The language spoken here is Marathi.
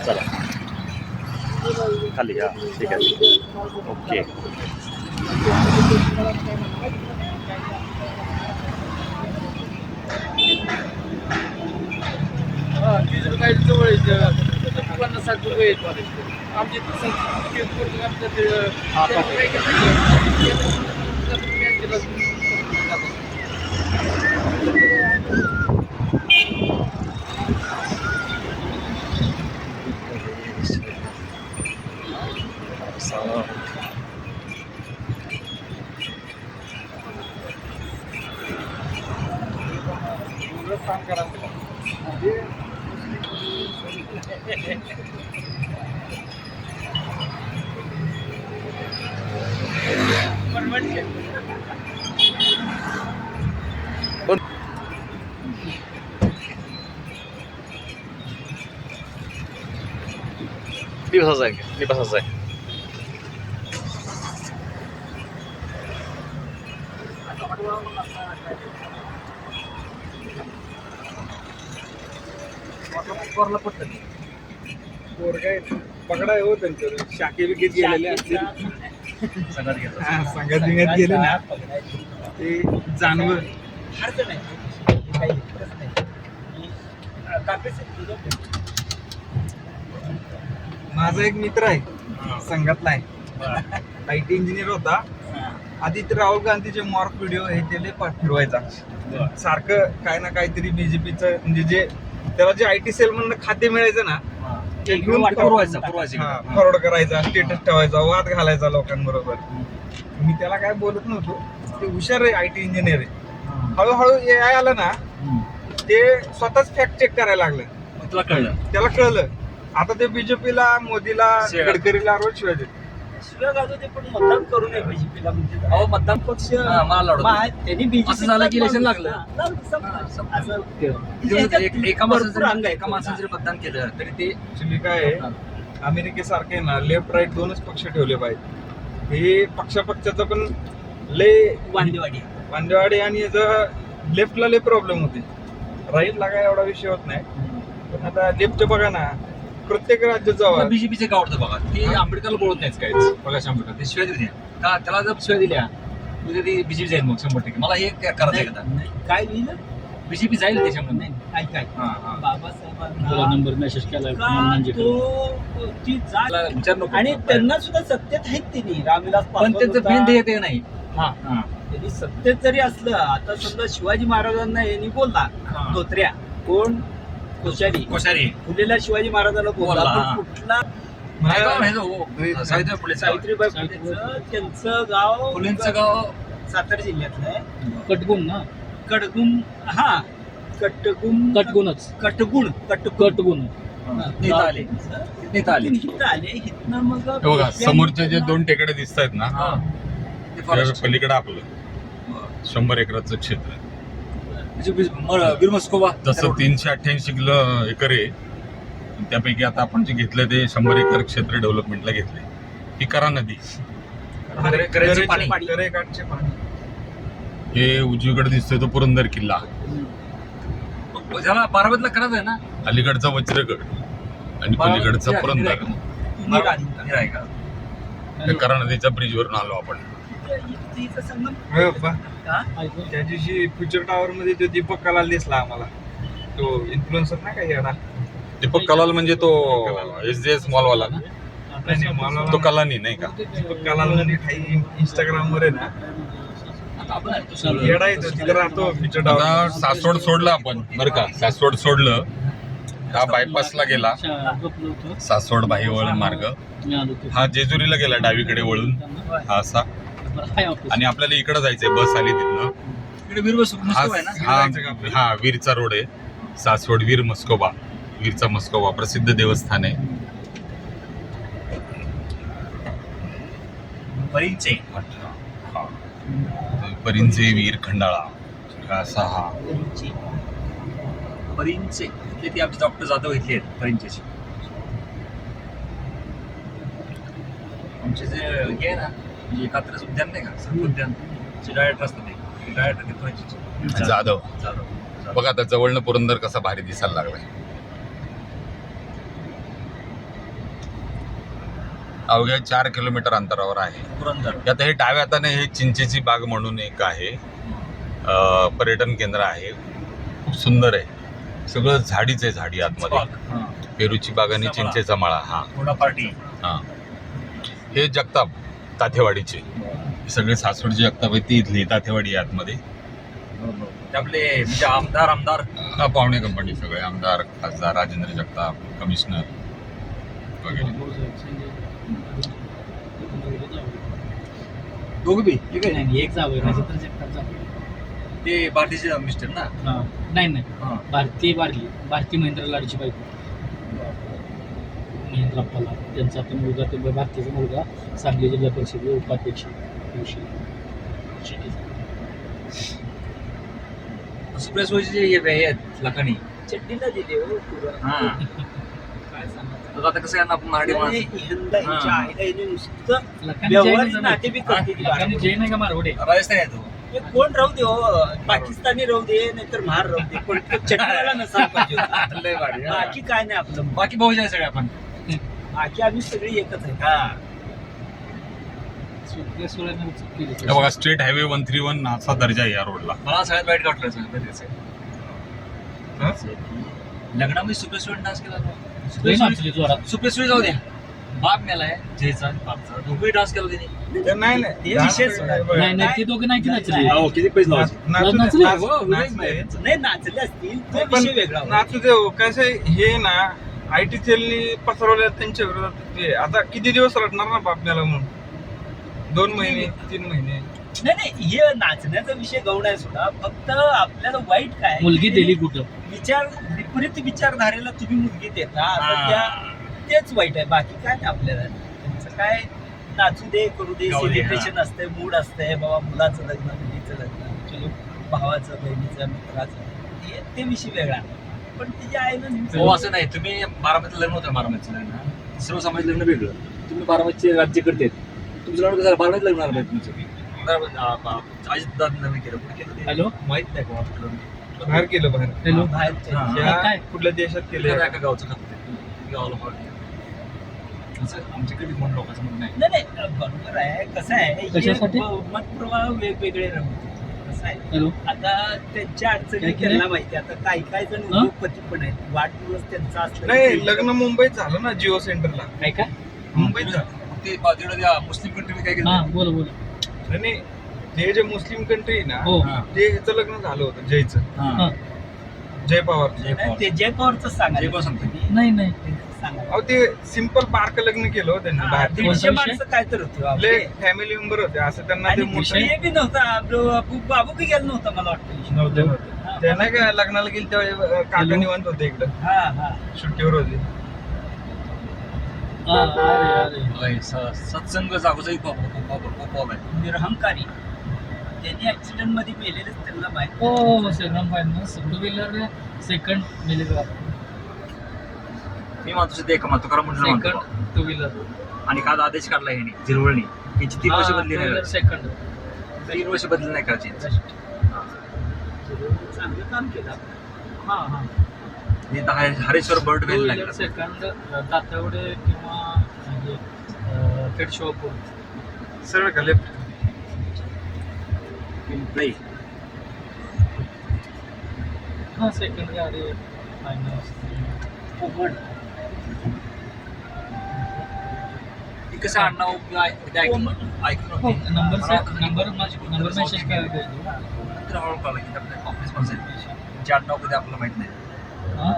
चला खाली. हां ठीक आहे. ओके. Ini bahasa saya. पकडा हो त्यांच्यावर शाखे विकेत गेलेले असतील संघात बिंगात गेले ना ते जानवर माझा एक मित्र आहे संघातला आहे IT इंजिनियर होता. आदित्य राहुल गांधीचे मॉर्क व्हिडिओ हे त्याला फिरवायचा सारखं काय ना काहीतरी बीजेपीचं म्हणजे जे त्याला जे IT सेल मधनं खाते मिळायचं ना ते घेऊन फॉरवर्ड करायचा स्टेटस ठेवायचा वाद घालायचा लोकांबरोबर. मी त्याला काय बोलत नव्हतो. ते हुशार आहे IT इंजिनियर आहे. हळूहळू AI आलं ना ते स्वतःच फॅक्ट चेक करायला लागलं. त्याला कळलं. आता ते बीजेपीला मोदीला गडकरीला रोज शिवाय देते. पण मतदान करू नये बीजेपीला म्हणजे मतदान पक्ष त्यांनी बीजेपी झालं की इलेक्शन लागलं एका माणसाचं जरी मतदान केलं तरी ते ऍक्च्युली काय आहे अमेरिकेसारखे ना लेफ्ट राईट दोनच पक्ष ठेवले पाहिजे. हे पक्षाचं पण लय वांदेवाडी आणि याचं लेफ्टला लय प्रॉब्लेम होते. राईटला काय एवढा विषय होत नाही. पण आता लेफ्टचं बघा ना प्रत्येक राज्यात जावं बीजेपीचे काय आवडतं बघा ते आंबेडकरला बोलत नाहीच काय बघा आंबेडकर ते शिवाय दिल्या का त्याला जर शिवाय दिल्या उद्या ती बीजेपी जाईल मग 100%. मला हे करायचं आहे काय लिहिलं बीजेपी जाईल त्याच्यामध्ये काय बाबासाहेबांना नंबर मेसेज केला आणि त्यांना सुद्धा सत्तेत आहेत त्यांनी रामविलास पण त्यांचं फेन ते नाही. त्यांनी सत्तेत जरी असलं आता समजा शिवाजी महाराजांना यांनी बोलला धोत्र्या कोण कोश्यारी फुलेला शिवाजी महाराजांना बोलला पण कुठला सावित्रीबाई फुलेंचं त्यांचं गाव फुलेंचं गाव सातारा जिल्ह्यातलं आहे. कटगुण ना कटगुण हा कटगुण नेता आले इथनं मग बघा समोरचे जे 2 टेकडे दिसत आहेत ना पलीकडे आपलं 100 एकराचं क्षेत्र आहे. जसं 388 एकर आहे त्यापैकी आता आपण जे घेतलं ते 100 एकर क्षेत्र डेव्हलपमेंटला घेतले. ही करा नदी हे उजवीकडे दिसतोय तो पुरंदर किल्ला ज्याला बारामतीला करायचं आहे ना अलीकडचा वज्रगड आणि पलीकडचा पुरंदर. करा नदीच्या ब्रिजवरून आलो आपण. त्या दिवशी फ्युचर टॉवर मध्ये तो दीपक कलाल दिसला आम्हाला. तो इन्फ्लुएन्सर ना काही येणार दीपक कलाल म्हणजे तो SJS मॉलवाला ना तो कलानी नाही का दीपक कलाल म्हणजे काही इंस्टाग्राम वर आहे ना येडा येतो तिथे राहतो फ्युचर टॉवर. आता सासवड सोडलं आपण बरं का सासवड सोडलं हा बायपासला गेला सासवड भाईवळ मार्ग हा जेजुरीला गेला डावीकडे वळून हा असा आणि आपल्याला इकडे जायचंय बस आली तिथनं हा वीरचा रोड आहे सासवड वीरचा मस्कोबा प्रसिद्ध देवस्थान आहे. परिंचे वीर खंडाळा असा हा परिंचे ते आमचे डॉक्टर जाधव इथले आहेत परिंचेचे. आमचे जे हे आहे ना म्हणजे कात्रज उद्यान नाही का उद्यान डायरेक्टर असतात डायरेक्टर जाधव बघा आता जवळनं पुरंदर कसा भारी दिसायला लागलाय. अवघ्या 4 किलोमीटर अंतरावर आहे. पुरंदर आता हे डाव्या हाताने हे चिंचेची बाग म्हणून एक आहे, पर्यटन केंद्र आहे. खूप सुंदर आहे, सगळं झाडीच आहे, झाडी आतमध्ये. पेरूची बाग आणि चिंचेचा मळा. हा पार्टी. हा हे जगताप ताथेवाडीचे सगळे सासवडची जगताप आहे ती इथली ताथेवाडी आहे आतमध्ये. आपले म्हणजे आमदार हा पाहुणे कंपनी सगळे आमदार खासदार राजेंद्र जगताप कमिशनर वगैरे. दोघं बी ठीक आहे. नाही एक जावं राजेंद्र जगताप जावं. ते पार्टीचे मिस्टर ना. नाही नाही भारती महेंद्र लाडची बायको महेंद्रप्पाला त्यांचा आता मुलगा ते भारतीचा मुलगा सांगली जिल्हा परिषद उपाध्यक्ष सुप्रेसोचे हे आहेत लखानी. चड्डीला दिले हो पुरं. काय सांगतात आता कसं आहे ना, आपण मराठी माणसं. हिंदीच्या आईला हिने नुसतं लखानी व्यवहारिक जैन नाते बी करते ती लखानी जैन आहे का मारवडे? राजस्थानी आहे तो. हे कोण राहू दे हो, पाकिस्तानी राहू दे नाहीतर महार राहू दे, पण तो चड्डीवाला नसायला पाहिजे होता. लय भारी, हा. बाकी काय नाही आपलं, बाकी भाऊजी आहे सगळे आपण. बाकी आम्ही सगळी एकच आहे. हा. सुप्रेसोळ्याने चूक केली. हे बघा स्टेट हायवे 131 असा दर्जा आहे या रोडला. मला सगळ्यात वाईट वाटलं लग्नामध्ये सुप्रेसोळी डान्स केला लय नाचली जोरात. सुप्रेसोळी जाऊ द्या, बाप मेलाय जयचा आणि बापचा दोघंही डान्स केला त्यांनी. तर नाही नाही हे विशेष नाही नाही ते दोघे नाही की नाचले. हो, किती पैसे लावायचे? नाचले? नाही नाचले असतील तो पण विषय वेगळा होता. नाचू दे हो. कसं आहे, हे ना आयटी सेलनी पसरवल्या त्यांच्या विरोधात. ते आता किती दिवस रडणार ना बापण्याला म्हणून, 2 महिने 3 महिने. नाही हे नाचण्याचा विषय गौण आहे सुद्धा, फक्त आपल्याला वाईट काय मुलगी दिली कुठं? विचार विपरीत विचारधारेला तुम्ही मुलगी देता, हा. तर तेच वाईट आहे. बाकी काय नाही आपल्याला. त्यांचं काय नाचू दे करू दे, गाऊ दे, सेलिब्रेशन असतंय, मूड असतंय, बाबा मुलाचं लग्न मुलीचं लग्न, चलो भावाचं बहिणीचं मित्राचं, ते विषय वेगळा. पण तिच्या आईनं हो असं नाही. तुम्ही बारामतीत लग्न होतं, बारामतीचं लग्न सर्व समाज लग्न वेगळं. तुम्ही बारामतीचे राज्य करते, तुमचं लग्न कसं बारामतीत लग्न झालं पाहिजे तुमचं. अजित लग्न केलं, कुठे केलं ते हॅलो माहित नाही का आपलं. बाहेर केलं बाहेर. हॅलो बाहेरच्या हा. या काय? कुठल्या देशात केले? एका गावचं खातं गावाला पावलं. असं आमच्याकडे म्हणून लोकांचं म्हणणं आहे. नाही बरोबर आहे. कसं आहे, हे कशासाठी? मतप्रवाह वेगवेगळे राहते. कसं आहे, हॅलो आता त्यांच्या अडचणी काय केलंय? त्यांना माहिती. आता काही जण हा? उद्योगपती पण आहेत, वाढदिवस त्यांचा असला नाही, लग्न मुंबईत झालं ना, जिओ सेंटरला. काय काय? मुंबईत झालं. ते तिकडे त्या मुस्लिम कंट्री काय हा केलं बोला बोला. नाही ते जे मुस्लिम कंट्री आहे ना, हो ते ह्याचं लग्न झालं होतं, जयचं, हा. जय पवार. नाही, ते जयपवारचं सांगा. जयपवार सांगतो. नाही नाही सांगा. अहो ते सिंपल बारक लग्न केलं हो त्यांनी हा, बाहेर. 150 माणसं काय तर होती आपले आपले. फॅमिली मेंबर होते, असं त्यांना ते आणि मोठं विषय बी नव्हता. बाबू बी गेला नव्हता मला वाटतं. नव्हते. ते नाही का लग्नाला गेले त्यावेळी काका निवांत होते, इकडं हा सुट्टीवर होते. हा, अरे अरे सत्संग जागोचा आहे. निरहंकारी. त्यांनी ऍक्सिडेंट मध्ये मेलेलेच त्यांना माहिती. हो second final two wheeler second मिळेल. मी मानतो ते एका तुकाराम मंडळ म्हणतो. सेकंड टू व्हीलर आणि काल आदेश काढला ह्याने झिरवळणी याची 3 वर्ष बदली नाही. सेकंड 3 वर्ष बदली नाही करायची. चांगलं काम केलं. हा हा हरेश्वर बर्ड वेल लागला. सेकंड दातावडे किंवा म्हणजे खेड शॉप सरळ का लेफ्ट? पिंपळे. हा सेकंड गाडी फायनल. ती कसं आडनाव ऐकून होते. नंबर मेसेज करायला नंतर हळूहळू कळलं की आपल्या ऑफिस माणसं आहेत. त्यांचे आडनाव कधी आपल्याला माहित नाही. हा